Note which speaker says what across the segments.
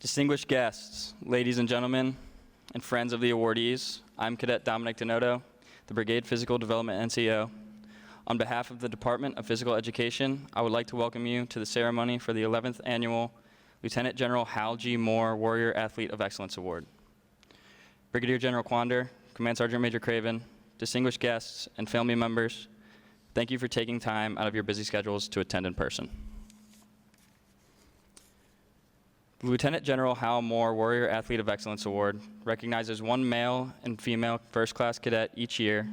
Speaker 1: Distinguished guests, ladies and gentlemen, and friends of the awardees, I'm Cadet Dominic Denoto, the Brigade Physical Development NCO. On behalf of the Department of Physical Education, I would like to welcome you to the ceremony for the 11th Annual Lieutenant General Hal G. Moore Warrior Athlete of Excellence Award. Brigadier General Quander, Command Sergeant Major Craven, distinguished guests, and family members, thank you for taking time out of your busy schedules to attend in person. The Lieutenant General Hal Moore Warrior Athlete of Excellence Award recognizes one male and female first-class cadet each year.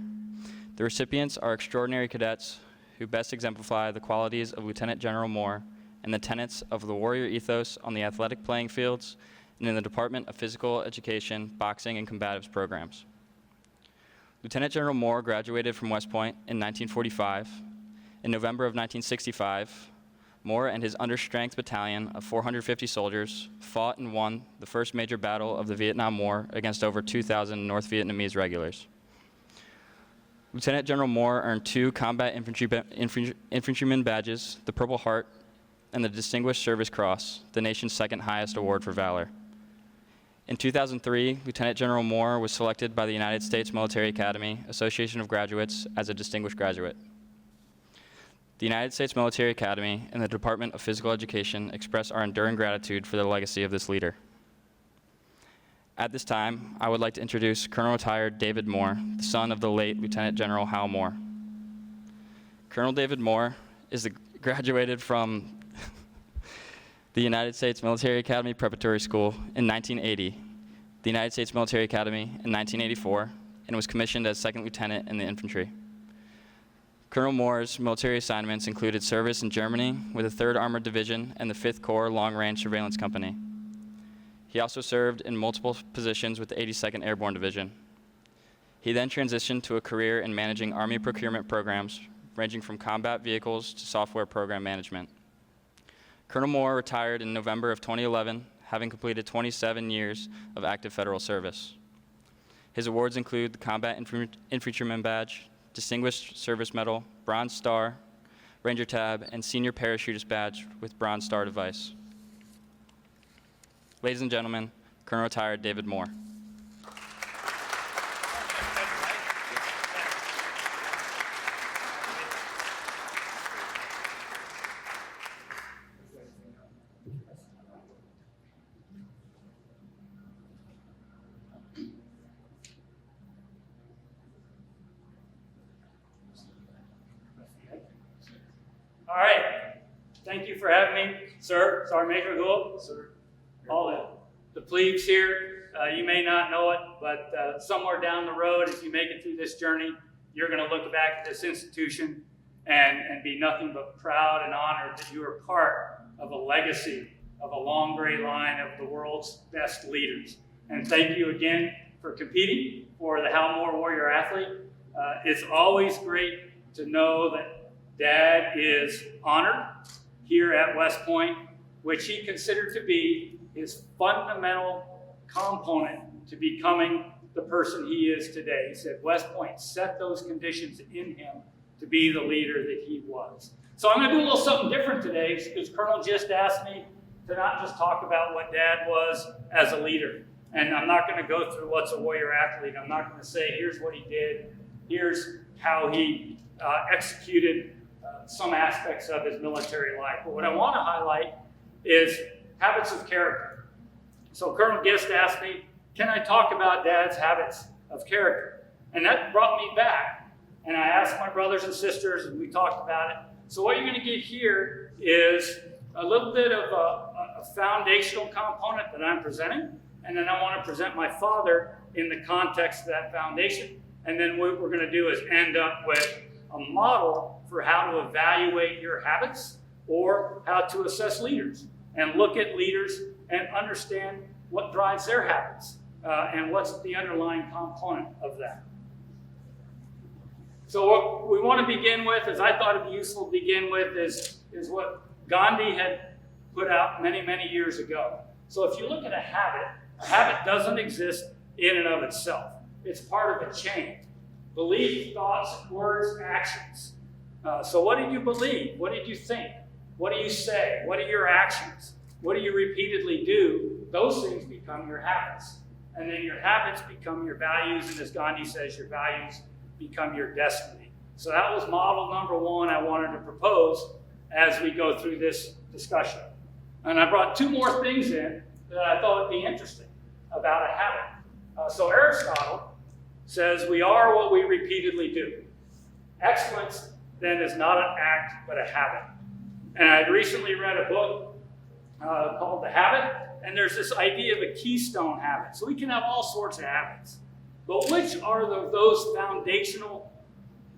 Speaker 1: The recipients are extraordinary cadets who best exemplify the qualities of Lieutenant General Moore and the tenets of the Warrior Ethos on the athletic playing fields and in the Department of Physical Education, Boxing, and Combatives programs. Lieutenant General Moore graduated from West Point in 1945. In November of 1965, Moore and his understrength battalion of 450 soldiers fought and won the first major battle of the Vietnam War against over 2,000 North Vietnamese regulars. Lieutenant General Moore earned 2 combat infantryman badges, the Purple Heart, and the Distinguished Service Cross, the nation's second highest award for valor. In 2003, Lieutenant General Moore was selected by the United States Military Academy Association of Graduates as a distinguished graduate. The United States Military Academy and the Department of Physical Education express our enduring gratitude for the legacy of this leader. At this time, I would like to introduce Colonel Retired David Moore, the son of the late Lieutenant General Hal Moore. Colonel David Moore graduated from the United States Military Academy Preparatory School in 1980, the United States Military Academy in 1984, and was commissioned as second lieutenant in the infantry. Colonel Moore's military assignments included service in Germany with the 3rd Armored Division and the 5th Corps Long Range Surveillance Company. He also served in multiple positions with the 82nd Airborne Division. He then transitioned to a career in managing Army procurement programs, ranging from combat vehicles to software program management. Colonel Moore retired in November of 2011, having completed 27 years of active federal service. His awards include the Combat Infantryman Badge, Distinguished Service Medal, Bronze Star, Ranger Tab, and Senior Parachutist Badge with Bronze Star device. Ladies and gentlemen, Colonel Retired David Moore.
Speaker 2: All right. Thank you for having me, sir. Sergeant Major Gould. Sir. All the plebes here, you may not know it, but somewhere down the road, as you make it through this journey, you're going to look back at this institution and be nothing but proud and honored that you are part of a legacy of a long gray line of the world's best leaders. And thank you again for competing for the Hal Moore Warrior Athlete. It's always great to know that Dad is honored here at West Point, which he considered to be his fundamental component to becoming the person he is today. He said West Point set those conditions in him to be the leader that he was. So I'm going to do a little something different today because Colonel just asked me to not just talk about what Dad was as a leader. And I'm not going to go through what's a warrior athlete. I'm not going to say, here's what he did, here's how he executed some aspects of his military life. But what I want to highlight is habits of character. So Colonel Gist asked me, can I talk about Dad's habits of character? And that brought me back. And I asked my brothers and sisters, and we talked about it. So what you're going to get here is a little bit of a foundational component that I'm presenting. And then I want to present my father in the context of that foundation. And then what we're going to do is end up with a model for how to evaluate your habits or how to assess leaders and look at leaders and understand what drives their habits and what's the underlying component of that. So what we want to begin with, as I thought it'd be useful to begin with, is what Gandhi had put out many, many years ago. So if you look at a habit doesn't exist in and of itself. It's part of a chain. Belief, thoughts, words, actions. So what did you believe? What did you think? What do you say? What are your actions? What do you repeatedly do? Those things become your habits. And then your habits become your values, and as Gandhi says, your values become your destiny. So that was model number one I wanted to propose as we go through this discussion. And I brought two more things in that I thought would be interesting about a habit. So Aristotle says we are what we repeatedly do. Excellence then is not an act, but a habit. And I'd recently read a book called The Habit, and there's this idea of a keystone habit. So we can have all sorts of habits. But which are those foundational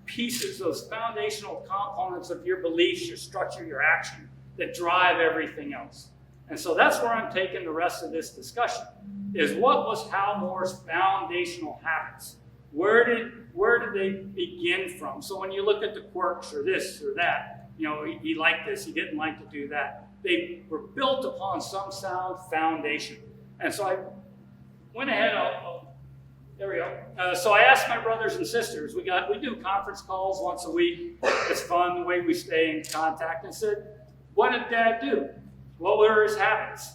Speaker 2: pieces, those foundational components of your beliefs, your structure, your action that drive everything else? And so that's where I'm taking the rest of this discussion, is what was Hal Moore's foundational habits? Where did they begin from? So when you look at the quirks or this or that, you know, he liked this, he didn't like to do that. They were built upon some sound foundation. And so I went ahead, there we go. So I asked my brothers and sisters, we do conference calls once a week. It's fun the way we stay in contact. And said, what did Dad do? What were his habits?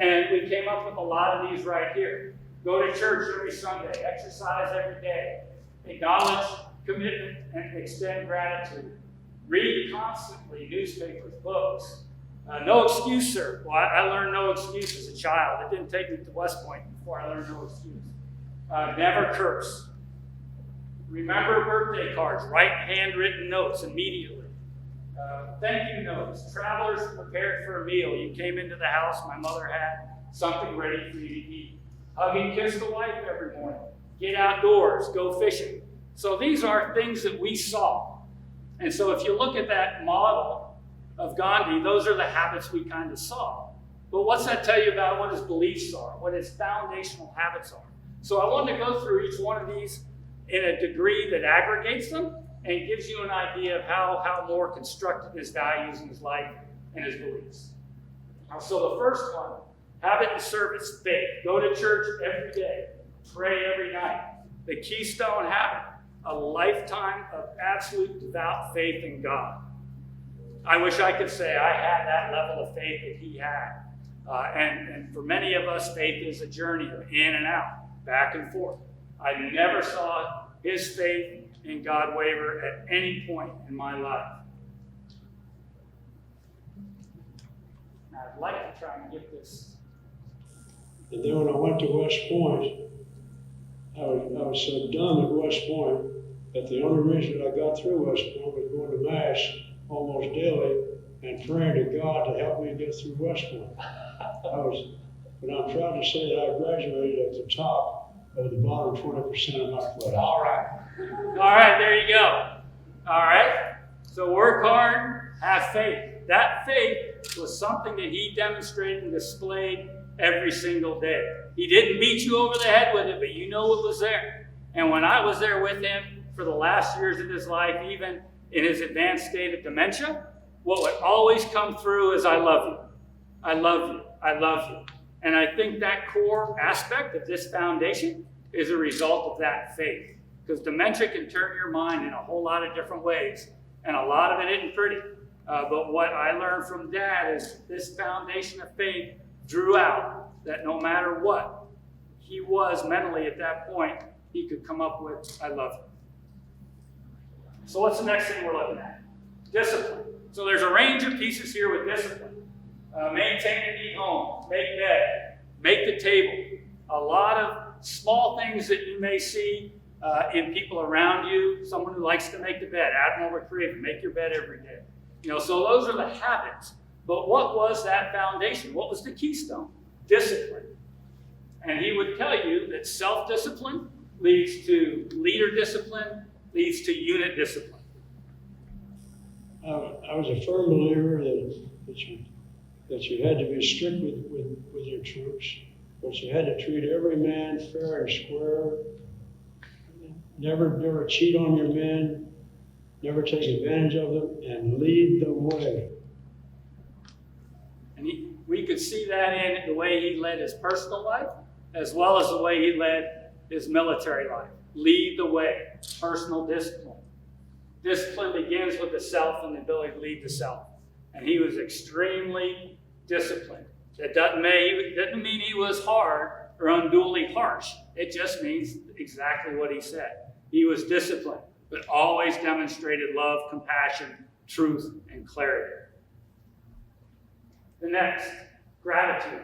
Speaker 2: And we came up with a lot of these right here. Go to church every Sunday, exercise every day, acknowledge commitment and extend gratitude. Read constantly, newspapers, books. No excuse, sir. Well, I learned no excuse as a child. It didn't take me to West Point before I learned no excuse. Never curse. Remember birthday cards. Write handwritten notes immediately. Thank you notes. Travelers prepared for a meal. You came into the house, my mother had something ready for you to eat. Hug and kiss the wife every morning. Get outdoors. Go fishing. So these are things that we saw. And so if you look at that model of Gandhi, those are the habits we kind of saw. But what's that tell you about what his beliefs are, what his foundational habits are? So I want to go through each one of these in a degree that aggregates them and gives you an idea of how Moore constructed his values in his life and his beliefs. So the first one, habit and service, faith. Go to church every day. Pray every night. The keystone habit, a lifetime of absolute devout faith in God. I wish I could say I had that level of faith that he had. And for many of us, faith is a journey of in and out, back and forth. I never saw his faith in God waver at any point in my life. Now, I'd like to try and get this.
Speaker 3: And then when I went to West Point, I was so done at West Point that the only reason I got through West Point was going to Mass almost daily and praying to God to help me get through West Point. But I'm proud to say that I graduated at the top of the bottom 20% of my class.
Speaker 2: All right, there you go. All right, so work hard, have faith. That faith was something that he demonstrated and displayed every single day. He didn't beat you over the head with it, but you know it was there. And when I was there with him for the last years of his life, even in his advanced state of dementia, what would always come through is, I love you. I love you. I love you. And I think that core aspect of this foundation is a result of that faith. Because dementia can turn your mind in a whole lot of different ways. And a lot of it isn't pretty. But what I learned from Dad is this foundation of faith drew out that no matter what he was mentally at that point, he could come up with, I love you. So what's the next thing we're looking at? Discipline. So there's a range of pieces here with discipline. Maintain a neat home, make bed, make the table. A lot of small things that you may see in people around you. Someone who likes to make the bed, Admiral McCreevy, make your bed every day. You know, so those are the habits. But what was that foundation? What was the keystone? Discipline. And he would tell you that self-discipline leads to leader discipline, leads to unit discipline.
Speaker 3: I was a firm believer that you had to be strict with your troops, but you had to treat every man fair and square. Never cheat on your men, never take advantage of them, and lead the way. And
Speaker 2: we could see that in the way he led his personal life, as well as the way he led his military life. Lead the way, personal discipline. Discipline begins with the self and the ability to lead the self. And he was extremely disciplined. That doesn't mean he was hard or unduly harsh. It just means exactly what he said. He was disciplined, but always demonstrated love, compassion, truth, and clarity. The next, gratitude.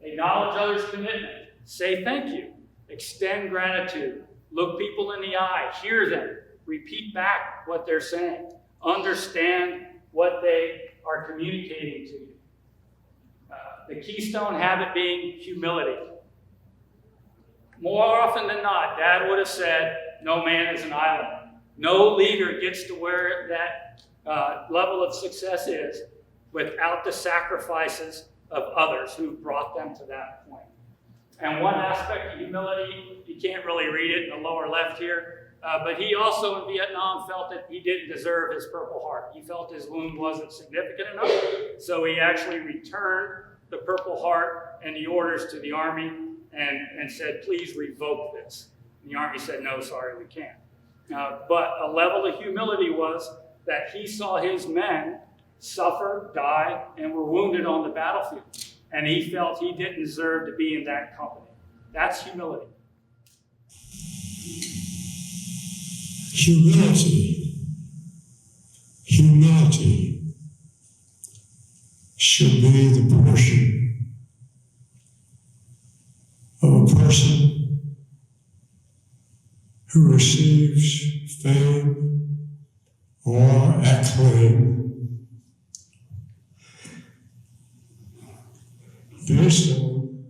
Speaker 2: Acknowledge others' commitment. Say thank you. Extend gratitude. Look people in the eye. Hear them. Repeat back what they're saying. Understand what they are communicating to you. The keystone habit being humility. More often than not, Dad would have said, no man is an island. No leader gets to where that level of success is without the sacrifices of others who brought them to that point. And one aspect of humility, you can't really read it in the lower left here, but he also in Vietnam felt that he didn't deserve his Purple Heart. He felt his wound wasn't significant enough, so he actually returned the Purple Heart and the orders to the Army and said, please revoke this. And the Army said, no, sorry, we can't. But a level of humility was that he saw his men suffer, die, and were wounded on the battlefield. And he felt he didn't deserve to be in that company. That's humility.
Speaker 3: Humility should be the portion of a person who receives fame or acclaim based on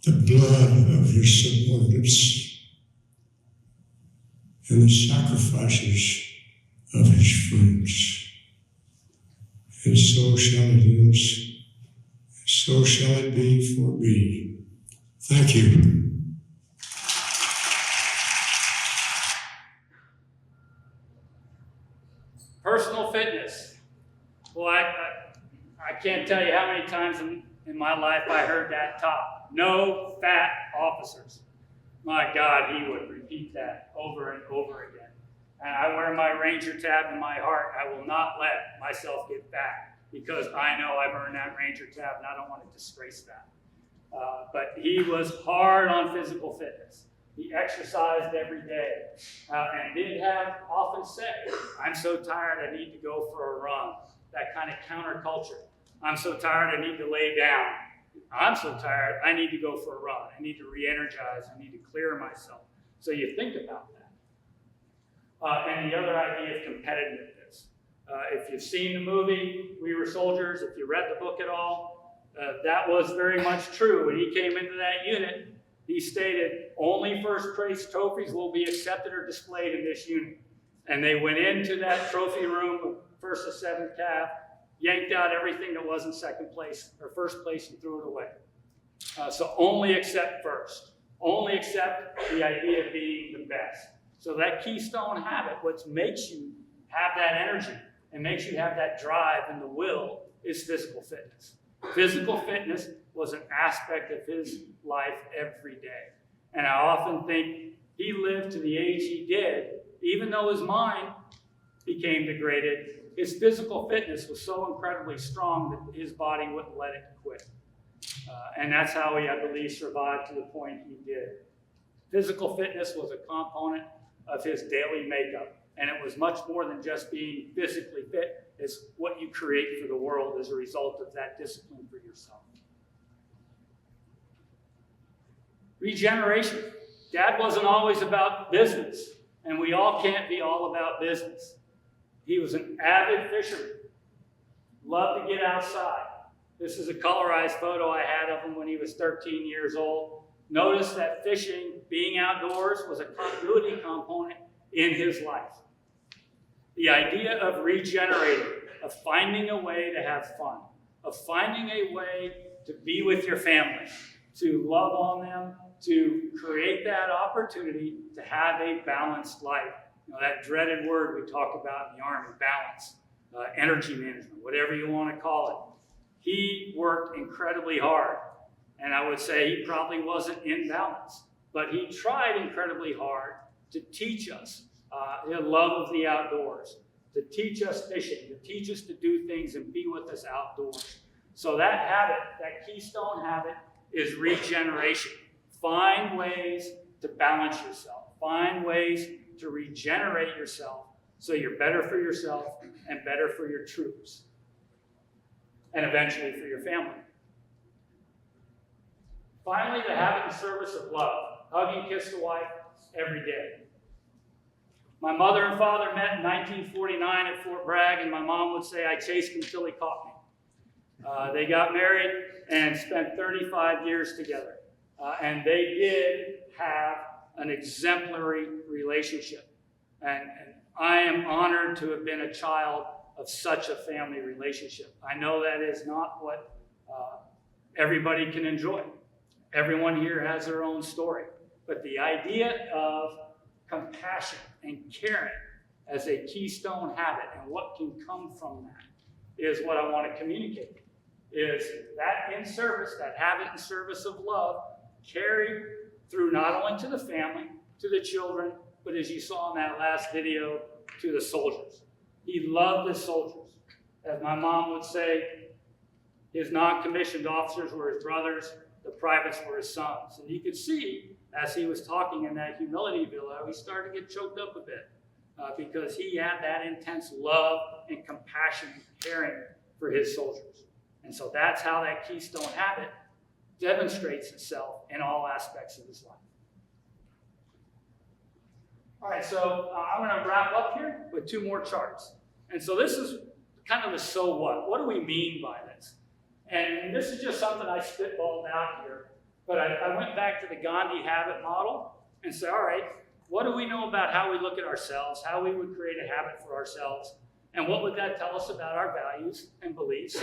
Speaker 3: the blood of his subordinates and the sacrifices of his friends. And so shall it is, so shall it be for me. Thank you.
Speaker 2: Personal fitness. Well, I can't tell you how many times in my life I heard that top. No fat officers. My God, he would repeat that over and over again. And I wear my Ranger tab in my heart. I will not let myself get fat because I know I've earned that Ranger tab and I don't want to disgrace that. But he was hard on physical fitness. He exercised every day and did have often said, I'm so tired I need to go for a run. That kind of counterculture. I'm so tired I need to lay down. I'm so tired I need to go for a run. I need to re-energize. I need to clear myself. So you think about that. And the other idea of competitiveness. If you've seen the movie, We Were Soldiers, if you read the book at all, that was very much true. When he came into that unit, he stated, only first place trophies will be accepted or displayed in this unit. And they went into that trophy room, first to seventh cav, yanked out everything that wasn't second place or first place and threw it away. So only accept first. Only accept the idea of being the best. So that keystone habit, what makes you have that energy and makes you have that drive and the will is physical fitness. Physical fitness was an aspect of his life every day. And I often think he lived to the age he did, even though his mind became degraded, his physical fitness was so incredibly strong that his body wouldn't let it quit. And that's how he, I believe, survived to the point he did. Physical fitness was a component of his daily makeup. And it was much more than just being physically fit. It's what you create for the world as a result of that discipline for yourself. Regeneration. Dad wasn't always about business. And we all can't be all about business. He was an avid fisherman. Loved to get outside. This is a colorized photo I had of him when he was 13 years old. Notice that fishing, being outdoors, was a continuity component in his life. The idea of regenerating, of finding a way to have fun, of finding a way to be with your family, to love on them, to create that opportunity to have a balanced life. You know, that dreaded word we talk about in the Army, balance, energy management, whatever you want to call it. He worked incredibly hard, and I would say he probably wasn't in balance, but he tried incredibly hard to teach us the love of the outdoors, to teach us fishing, to teach us to do things and be with us outdoors. So that habit, that keystone habit, is regeneration. Find ways to balance yourself. Find ways to regenerate yourself so you're better for yourself and better for your troops, and eventually for your family. Finally, the habit and service of love. Hug and kiss the wife every day. My mother and father met in 1949 at Fort Bragg, and my mom would say, I chased him until he caught me. They got married and spent 35 years together. And they did have an exemplary relationship. And I am honored to have been a child of such a family relationship. I know that is not what everybody can enjoy. Everyone here has their own story. But the idea of compassion and caring as a keystone habit and what can come from that is what I want to communicate. Is that in service, that habit and service of love, carried through not only to the family, to the children, but as you saw in that last video, to the soldiers. He loved his soldiers. As my mom would say, his non-commissioned officers were his brothers, the privates were his sons. And you could see, as he was talking in that humility video, he started to get choked up a bit because he had that intense love and compassion and caring for his soldiers. And so that's how that keystone habit demonstrates itself in all aspects of his life. All right, so I'm going to wrap up here with two more charts. And so this is kind of the so what. What do we mean by this? And this is just something I spitballed out here. But I went back to the Gandhi habit model and said, all right, what do we know about how we look at ourselves, how we would create a habit for ourselves, and what would that tell us about our values and beliefs,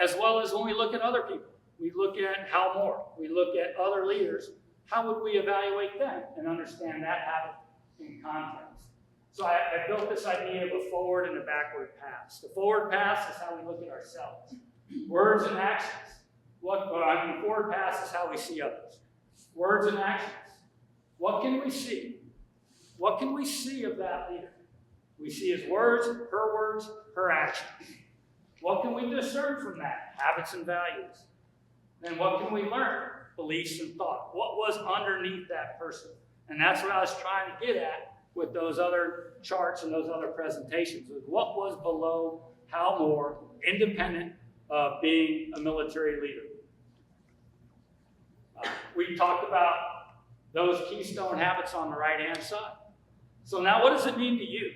Speaker 2: as well as when we look at other people. We look at Hal Moore. We look at other leaders. How would we evaluate them and understand that habit in context? So I built this idea of a forward and a backward pass. The forward pass is how we look at ourselves. Words and actions. Forward pass is how we see others. Words and actions. What can we see? What can we see of that leader? We see his words, her actions. What can we discern from that? Habits and values. Then what can we learn? Beliefs and thought. What was underneath that person? And that's what I was trying to get at with those other charts and those other presentations. What was below Hal Moore, independent of being a military leader? We talked about those keystone habits on the right-hand side. So now what does it mean to you?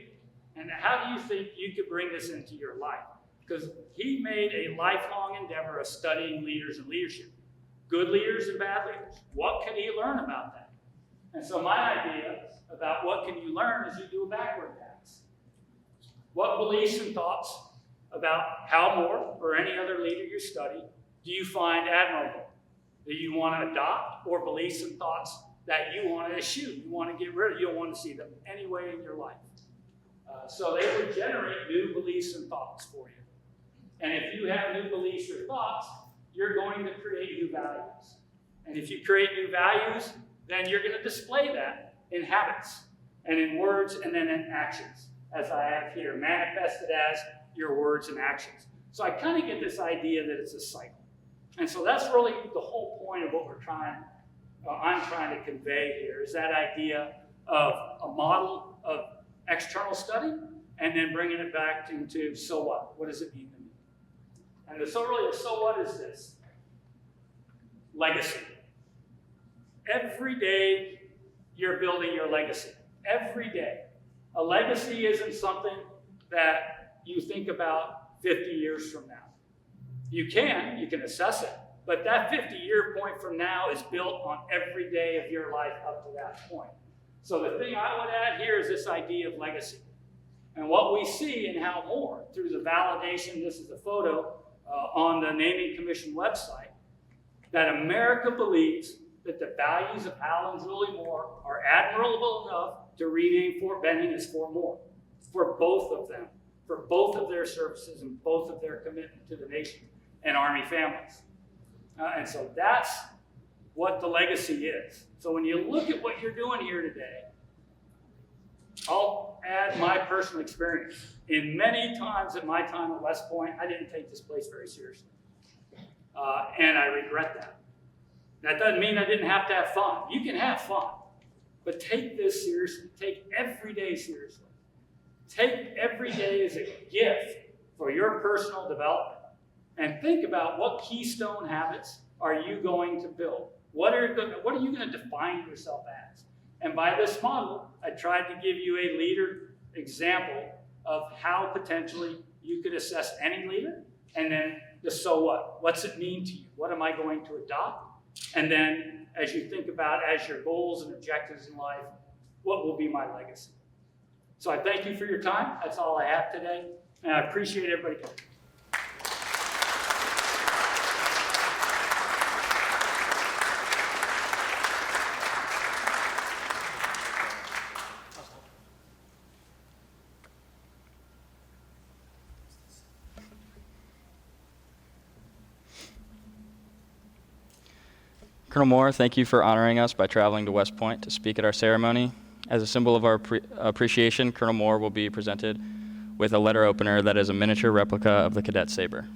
Speaker 2: And how do you think you could bring this into your life? Because he made a lifelong endeavor of studying leaders and leadership. Good leaders and bad leaders. What can he learn about that? And so my idea about what can you learn is you do a backward pass. What beliefs and thoughts about Hal Moore or any other leader you study do you find admirable? Do you want to adopt, or beliefs and thoughts that you want to eschew, you want to get rid of, you don't want to see them anyway in your life? So they would generate new beliefs and thoughts for you. And if you have new beliefs or thoughts, you're going to create new values. And if you create new values, then you're going to display that in habits and in words and then in actions, as I have here, manifested as your words and actions. So I kind of get this idea that it's a cycle. And so that's really the whole point of what I'm trying to convey here, is that idea of a model of external study and then bringing it back into so what? What does it mean to me? And the so what is this? Legacy. Every day you're building your legacy. Every day. A legacy isn't something that you think about 50 years from now. You can assess it, but that 50-year point from now is built on every day of your life up to that point. So the thing I would add here is this idea of legacy. And what we see in Hal Moore through the validation, this is a photo on the Naming Commission website, that America believes that the values of Hal and Julie Moore are admirable enough to rename Fort Benning as Fort Moore for both of them, for both of their services and both of their commitment to the nation and Army families. And so that's what the legacy is. So when you look at what you're doing here today, I'll add my personal experience. In many times at my time at West Point, I didn't take this place very seriously. and I regret that. That doesn't mean I didn't have to have fun. You can have fun, but take this seriously. Take every day seriously. Take every day as a gift for your personal development, and think about what keystone habits are you going to build. What are you going to define yourself as? And by this model, I tried to give you a leader example of how potentially you could assess any leader, and then the so what. What's it mean to you? What am I going to adopt? And then as you think about as your goals and objectives in life, what will be my legacy? So I thank you for your time. That's all I have today. And I appreciate everybody coming.
Speaker 1: Colonel Moore, thank you for honoring us by traveling to West Point to speak at our ceremony. As a symbol of our appreciation, Colonel Moore will be presented with a letter opener that is a miniature replica of the cadet saber.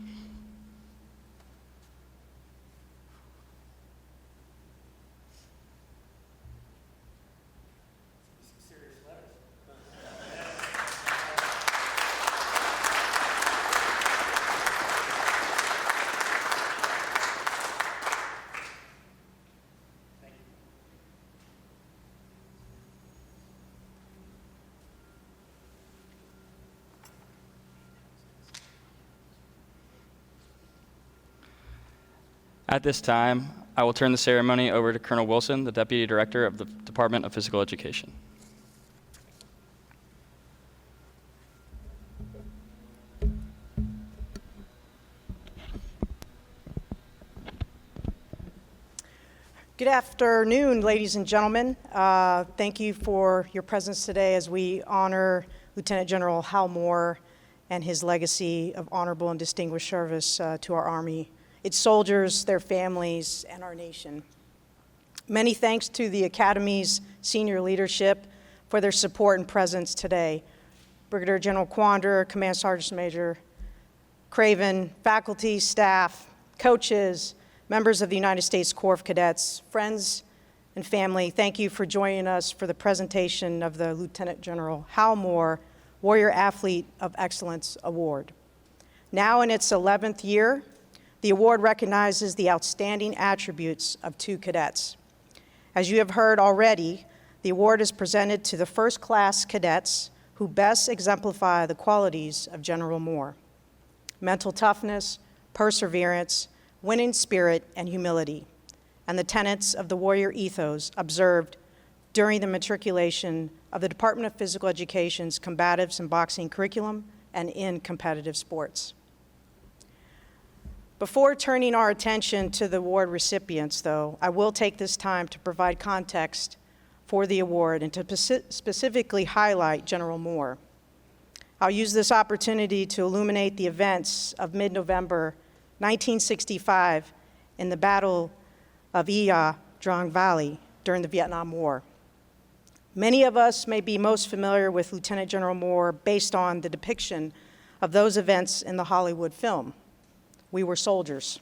Speaker 1: At this time, I will turn the ceremony over to Colonel Wilson, the Deputy Director of the Department of Physical Education.
Speaker 4: Good afternoon, ladies and gentlemen. Thank you for your presence today as we honor Lieutenant General Hal Moore and his legacy of honorable and distinguished service to our Army, its soldiers, their families, and our nation. Many thanks to the Academy's senior leadership for their support and presence today. Brigadier General Quander, Command Sergeant Major Craven, faculty, staff, coaches, members of the United States Corps of Cadets, friends and family, thank you for joining us for the presentation of the Lieutenant General Hal Moore Warrior Athlete of Excellence Award. Now in its 11th year, the award recognizes the outstanding attributes of 2 cadets. As you have heard already, the award is presented to the first-class cadets who best exemplify the qualities of General Moore: mental toughness, perseverance, winning spirit, and humility, and the tenets of the Warrior Ethos observed during the matriculation of the Department of Physical Education's combatives and boxing curriculum and in competitive sports. Before turning our attention to the award recipients, though, I will take this time to provide context for the award and to specifically highlight General Moore. I'll use this opportunity to illuminate the events of mid-November 1965 in the Battle of Ia Drang Valley during the Vietnam War. Many of us may be most familiar with Lieutenant General Moore based on the depiction of those events in the Hollywood film, We Were Soldiers,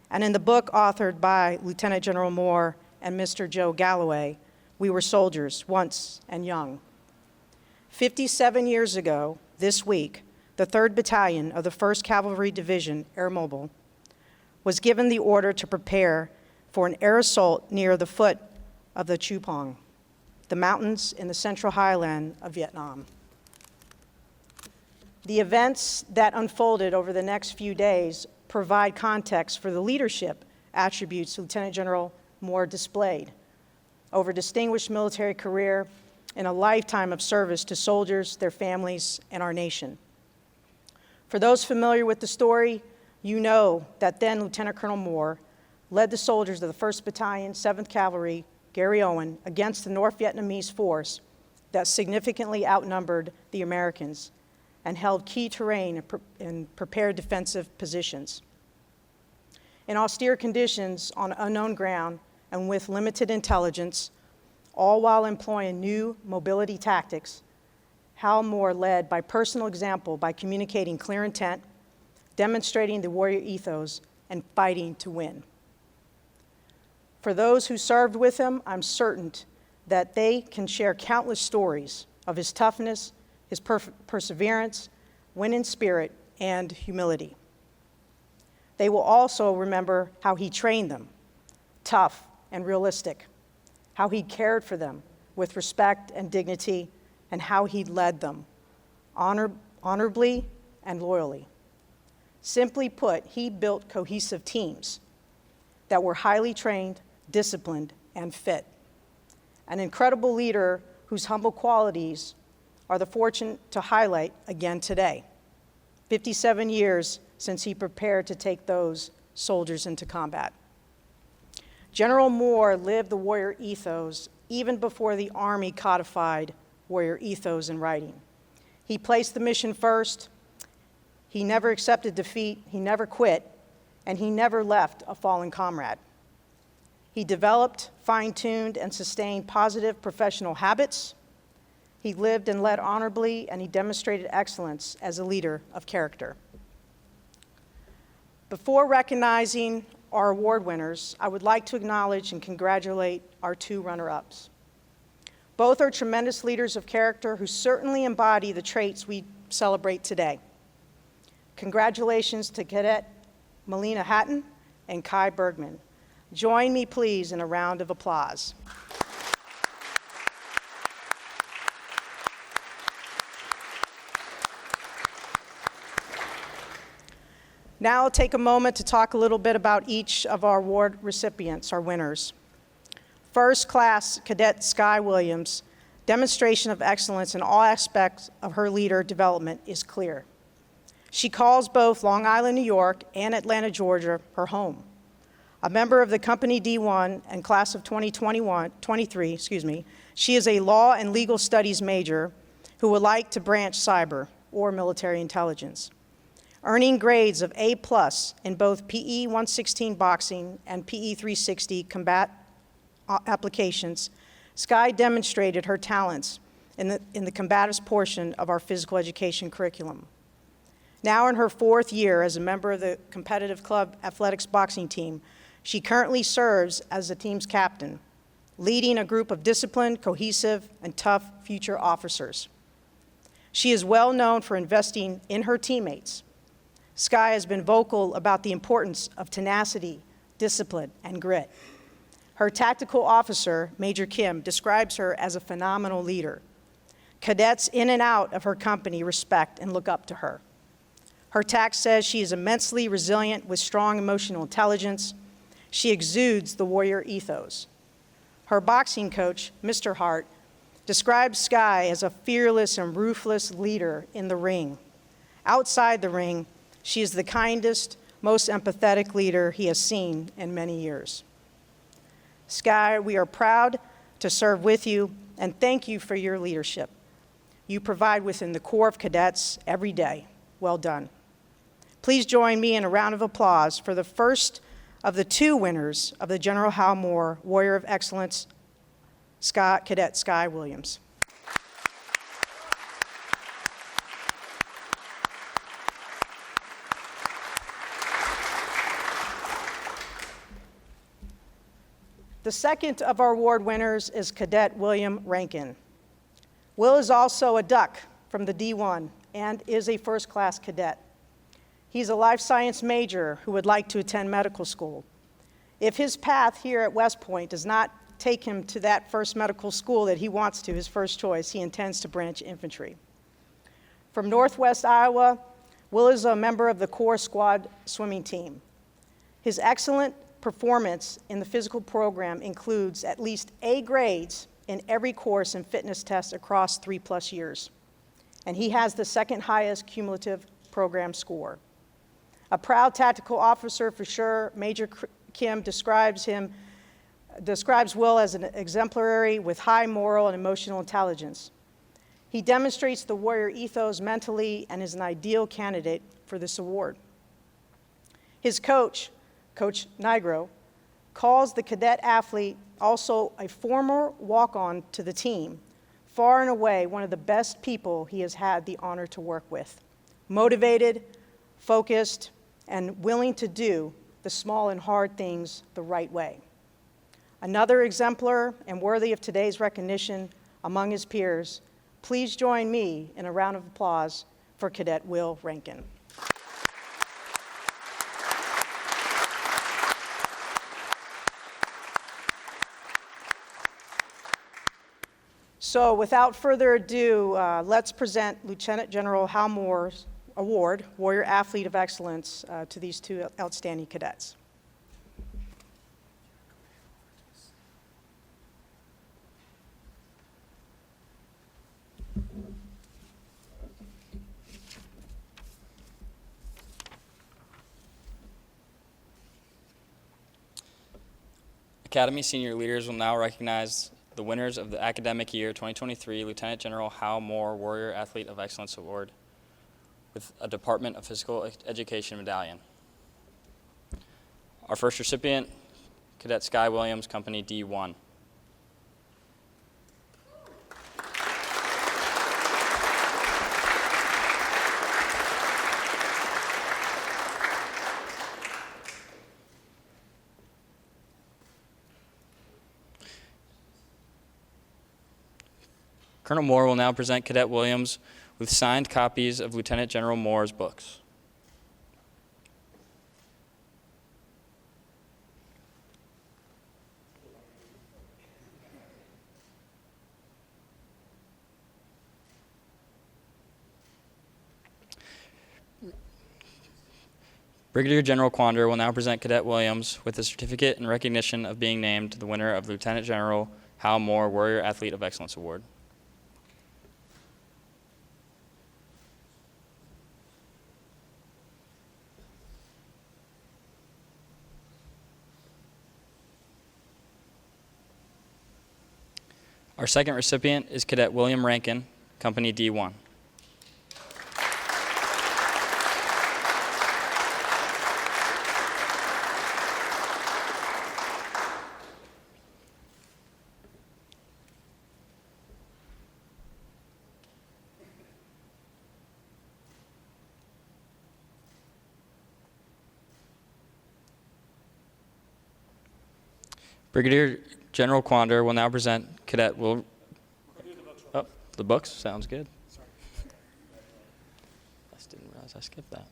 Speaker 4: and in the book authored by Lieutenant General Moore and Mr. Joe Galloway, We Were Soldiers, Once and Young. 57 years ago, this week, the 3rd Battalion of the 1st Cavalry Division, Air Mobile, was given the order to prepare for an air assault near the foot of the Chupong, the mountains in the central highland of Vietnam. The events that unfolded over the next few days provide context for the leadership attributes Lieutenant General Moore displayed over a distinguished military career and a lifetime of service to soldiers, their families, and our nation. For those familiar with the story, you know that then Lieutenant Colonel Moore led the soldiers of the 1st Battalion, 7th Cavalry, Gary Owen, against the North Vietnamese force that significantly outnumbered the Americans and held key terrain and prepared defensive positions. In austere conditions on unknown ground and with limited intelligence, all while employing new mobility tactics, Hal Moore led by personal example by communicating clear intent, demonstrating the warrior ethos, and fighting to win. For those who served with him, I'm certain that they can share countless stories of his toughness, his perseverance, winning spirit, and humility. They will also remember how he trained them, tough and realistic, how he cared for them with respect and dignity, and how he led them honorably and loyally. Simply put, he built cohesive teams that were highly trained, disciplined, and fit. An incredible leader whose humble qualities are the fortune to highlight again today, 57 years since he prepared to take those soldiers into combat. General Moore lived the warrior ethos even before the Army codified warrior ethos in writing. He placed the mission first, he never accepted defeat, he never quit, and he never left a fallen comrade. He developed, fine-tuned, and sustained positive professional habits. He lived and led honorably, and he demonstrated excellence as a leader of character. Before recognizing our award winners, I would like to acknowledge and congratulate our two runner-ups. Both are tremendous leaders of character who certainly embody the traits we celebrate today. Congratulations to Cadet Melina Hatton and Kai Bergman. Join me, please, in a round of applause. Now I'll take a moment to talk a little bit about each of our award recipients, our winners. First class Cadet Skye Williams, demonstration of excellence in all aspects of her leader development is clear. She calls both Long Island, New York and Atlanta, Georgia, her home. A member of the Company D1 and class of 2023, she is a law and legal studies major who would like to branch cyber or military intelligence. Earning grades of A+ in both PE 116 boxing and PE 360 combat applications, Skye demonstrated her talents in the combatives portion of our physical education curriculum. Now in her 4th year as a member of the competitive club athletics boxing team, she currently serves as the team's captain, leading a group of disciplined, cohesive, and tough future officers. She is well known for investing in her teammates. Skye has been vocal about the importance of tenacity, discipline, and grit. Her tactical officer, Major Kim, describes her as a phenomenal leader. Cadets in and out of her company respect and look up to her. Her TAC says she is immensely resilient with strong emotional intelligence. She exudes the warrior ethos. Her boxing coach, Mr. Hart, describes Skye as a fearless and ruthless leader in the ring. Outside the ring, she is the kindest, most empathetic leader he has seen in many years. Skye, we are proud to serve with you and thank you for your leadership. You provide within the core of cadets every day. Well done. Please join me in a round of applause for the first of the 2 winners of the General Hal Moore Warrior of Excellence, Cadet Skye Williams. The second of our award winners is Cadet William Rankin. Will is also a duck from the D1 and is a first-class cadet. He's a life science major who would like to attend medical school. If his path here at West Point does not take him to that first medical school that he wants to, his first choice, he intends to branch infantry. From Northwest Iowa, Will is a member of the Corps Squad swimming team. His excellent performance in the physical program includes at least A grades in every course and fitness test across 3+ years. And he has the 2nd highest cumulative program score. A proud tactical officer for sure, Major Kim describes Will as an exemplary with high moral and emotional intelligence. He demonstrates the warrior ethos mentally and is an ideal candidate for this award. His coach, Coach Nigro, calls the cadet athlete, also a former walk-on to the team, far and away one of the best people he has had the honor to work with. Motivated, focused, and willing to do the small and hard things the right way. Another exemplar and worthy of today's recognition among his peers, please join me in a round of applause for Cadet Will Rankin. So without further ado, let's present Lieutenant General Hal Moore's Award, Warrior Athlete of Excellence, to these two outstanding cadets.
Speaker 1: Academy senior leaders will now recognize the winners of the academic year 2023 Lieutenant General Hal Moore Warrior Athlete of Excellence Award with a Department of Physical Education medallion. Our first recipient, Cadet Skye Williams, Company D1. Colonel Moore will now present Cadet Williams with signed copies of Lieutenant General Moore's books. Brigadier General Quander will now present Cadet Williams with a certificate in recognition of being named the winner of Lieutenant General Hal Moore Warrior Athlete of Excellence Award. Our second recipient is Cadet William Rankin, Company D1. Brigadier General Quander will now present Cadet Will. Oh, the books? Sounds good. I just didn't realize I skipped that.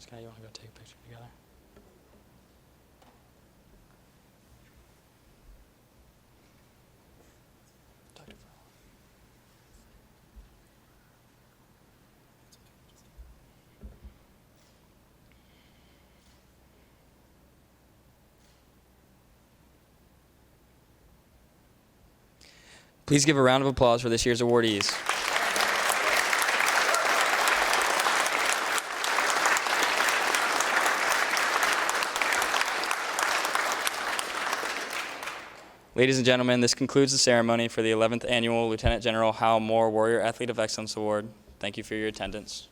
Speaker 1: Skye, you want to go take a picture together? Dr. Furlong. Please give a round of applause for this year's awardees. Ladies and gentlemen, this concludes the ceremony for the 11th Annual Lieutenant General Hal Moore Warrior Athlete of Excellence Award. Thank you for your attendance.